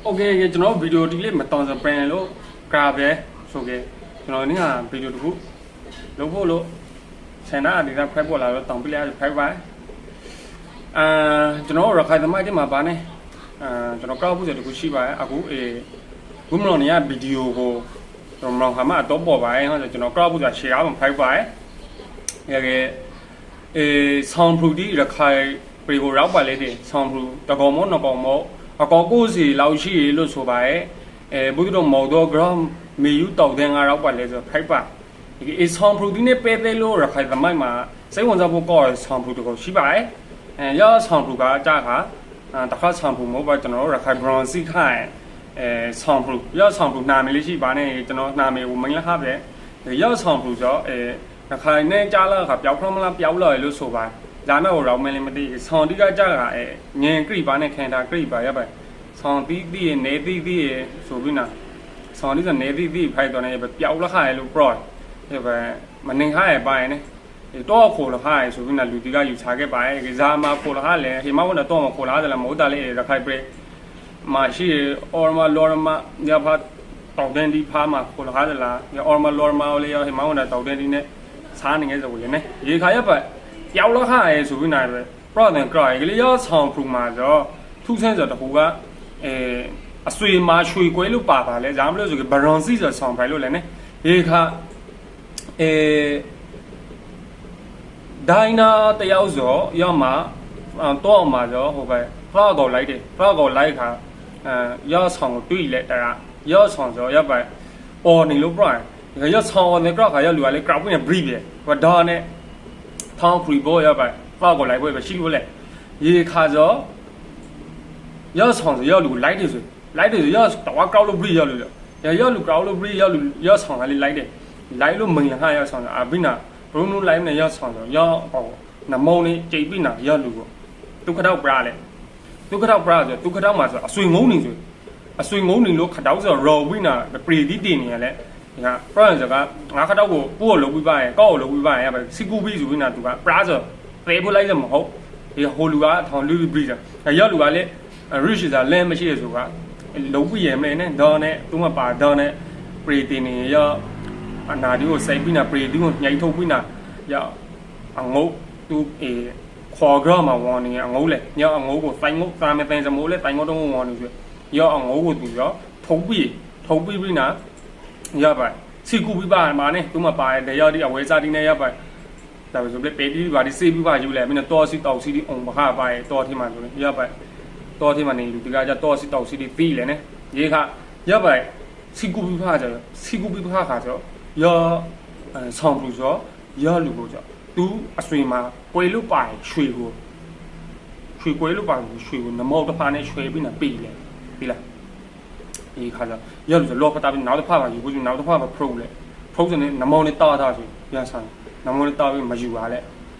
OK ကျွန်တော်ဗီဒီယိုဒီလေးမတော်စပန်လို့ကရာပဲဆိုကြကျွန်တော်နေ့ကဗီဒီယိုတခုလုပ်ဖို့လို့ဆန္ဒအနေနဲ့ဖိုက်ပေါ်လာတော့တောင်းပြလိုက်ဖိုက်ပါကျွန်တော်ရခိုင်သမိုင်းထဲမှာဗာနေကျွန်တော်ကောက်ဖို့ဆိုတခုရှိပါတယ်အခုဘုမလော်နေရဗီဒီယိုကိုကျွန်တော်ဟာမှာတော့ပေါ်ပါတယ်ဟုတ်ကျွန်တော်ကောက်ဖို့ဆို share အောင်ဖိုက်ပါတယ်ဆောင်းဖရူတီရခိုင်ပြေကိုရောက်ပါလေတဲ့ဆောင်းဖရူတကောင်မောနကောင်မောအကောကိုစီလောက်ရှိလို့ဆိုပါရဲ့ဘုဒ္ဓတော်မော်တော်ဂရမ်မေယူတောက်တဲ့ငါရောက်ပါလေဆိုဖိုက်ပါဒီဆောင်းဖရူတီနဲ့ပဲသေးလို့ရခိုင်သမိုင်းမှာစိတ်ဝင်စားဖို့ကောက်ဆောင်းဖရူတကောင်ရှိပါရဲ့ရောဆောင်းဖရူကကြာခါတခါဆောင်းဖရူမို့ပါကျွန်တော်ရခိုင်ဘရွန်စီခိုင်ဆောင်းဖရူရောဆောင်းဖရူနာမည်လေးရှိပါနဲ့ကျွန်တော်နာမည်ကိုမင်းလာခပဲရောဆောင်းဖရူဆိုရခိုင်နဲ့ကြားလာခါပြောက်ဖမလားပြောက်လာလို့ဆိုပါဒါမဲ့ဟိုတော့မင်းလည်းမသိဆောင်းတိကကြာကငင်ဂရိပါနဲ့ခင်တာဂရိပါရပါဆောင်းတိတိနေတိတိဆိုပြီးနာဆောင်းတိကနေတိတိဖိုက်တော့နေပြောက်လာခါလို့ပရော့ဒီပဲမနေခါရပါနေတော့ခိုလာခါဆိုပြီးနာလူတိကယူချခဲ့ပါရဲ့ဇာမခိုလာခါလေဟိမဝန်တော့မခိုလာတယ်လားမဟုတ်တာလေရခိုင်ပြေမရှိအော်မလော်မညဖတ်တောက်တဲ့ဒီဖာမှာခိုလာခါတယ်လားအော်မလော်မလေးရဟိမဝန်တောက်တဲ့ဒီနဲ့စားနေငယ်ဆိုရင်ရေခါရပါပြောက်လာခါရဲဆိုပြီးနိုင်ပဲပရော့တဲ့ကရိုင်ကလေးရောဆောင်းဖရူမှာဆိုထူးဆန်းဆိုတခုကအဆွေမာရွှေကွဲလို့ပါပါလဲဒါမှမဟုတ်ဆိုဘရွန်စီဆိုဆောင်းဖိုင်လို့လည်း ਨੇ ရေခါဒိုင်နာတယောက်ဆိုရောမှာတော့မှာဆိုဟိုပဲဖလော့ကိုလိုက်တယ်ဖလော့ကိုလိုက်ခါရောဆောင်းကိုတွေးလဲတရာရောဆောင်းဆိုရပါအော်နေလို့ပရော့ရောဆောင်းနေကခါရလူကလေကရောက်ပြင်းဘရီပဲဟိုဒါနဲ့ထောင်းဖရီဘောရပါဖောက်ကိုလိုက်ပွဲပဲရှိလို့လေရေခါစောရောဆောင်ရောလူလိုက်တယ်ဆိုရောတော့ကောက်လို့ဘရီရောလူရောလူကောက်လို့ဘရီရောဆောင်ကလေးလိုက်တယ်လိုက်လို့မင်လာခါရောဆောင်အဘိနာဘရုံနူလိုက်နေရောဆောင်ရောဟောနမုံလေးကြိတ်ပိနာရောလူကိုဒုက္ခတော့ပရာလေဒုက္ခတော့ပရာဆိုဒုက္ခတော့မှာဆိုအဆွေငုံနေဆိုအဆွေငုံနေလို့ခတောက်ဆိုရောဝိနာပရီတိတင်နေရလေငါပရန်စကငါခတော့ကိုပို့လို့ပြီးပါရင်ကောက်လို့ပြီးပါရင်ပဲစီကူပြီးဆိုပြီးနာသူကပရာဆိုပေးဖို့လိုက်လည်းမဟုတ်ဒီဟိုလူကထောင်လူပြီးတာရောက်လူကလည်း rich ဆိုတာလမ်းမရှိရဆိုကလုံးပြီးရမယ်နဲ့တော့နဲ့သူမပါတော့နဲ့ပရီတင်နေရအနာဒီကိုစိုက်ပြီးနာပရီဒီကိုညှိထုတ်ပြီးနာရအငုတ်သူခေါ်ကြမှာဝန်နေအငုတ်လေညအငုတ်ကိုစိုက်ငုတ်သားမဲ့တိုင်စမိုးလေတိုင်ငုတ်တော့ဝန်နေဆိုရအငုတ်ကိုသူရောထုံးပြီးပြီးနာရပါစီကူပြီးပါမှာနဲ့သူမပါတဲ့ရောက်ဒီအဝဲစားဒီနဲ့ရပါဒါဆိုလေပေဒီပါဒီစေပြီးပါယူလဲမင်းတော့စီတောက်စီဒီအောင်ဘာပါတော့ထီမှာဆိုလေရပါတော့ထီမှာနေလူဒီကကြတော့စီတောက်စီဒီပြီးလေနဲ့ရေခရပါစီကူပြီးပါကြစီကူပြီးပါခါဆိုရဆောင်းဘူးဆိုရလူကိုဆိုသူအဆွေမှာကွယ်လို့ပါရွှေကွယ်လို့ပါရွှေကိုနမောတဖာနဲ့ရွှေပြီးနေပြီးလေပြီးလားဒီခါကျရောက်လို့လောကတာပြီးနောက်တစ်ဖက်ပါယူပြီးနောက်တစ်ဖက်ပါဖရုတ်လေဖရုတ်စနေနမောနဲ့တာတာဆိုပြန်ဆန်းနမောနဲ့တာပြီးမယူပါလေ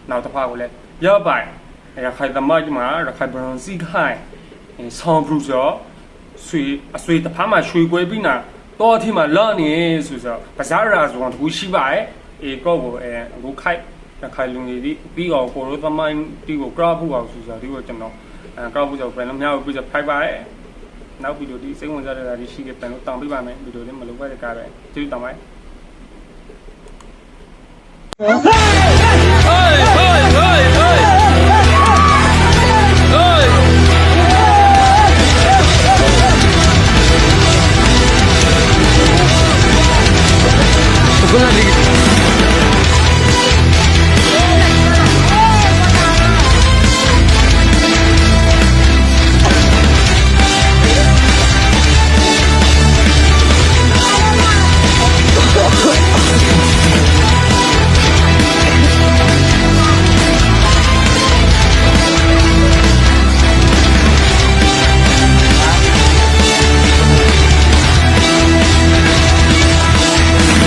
နောက်တစ်ဖက်ကိုလည်းရပိုင်ရခိုင်သမိုင်းမှာရခိုင်ဘရွန်စီခိုင်ဆောင်းဖရူဆိုအဆွေတစ်ဖက်မှာရွှေကွဲပြီးနာတော့အထိမှာလာနေဆိုပဇာရာဆိုတော့သူရှိပါရဲ့ကောကိုအခုခိုင်လူကြီးပြီးတော့ကိုရိုသမိုင်းဒီကိုကရာဘူးအောင်ဆိုဒီကိုကျွန်တော်ကရာဘူးဆိုပြန်လို့မြောက်ပြီးဖိုက်ပါရဲ့နောက်ဗီဒီယိုဒီစိတ်ဝင်စားတဲ့ဓာတ်ရှိခဲ့ပြန်လို့တောင်းပေးပါမယ်ဗီဒီယိုလေးမလုပ်ပါတဲ့ကားပဲကျေးဇူးတောင်းပါတယ်Kuna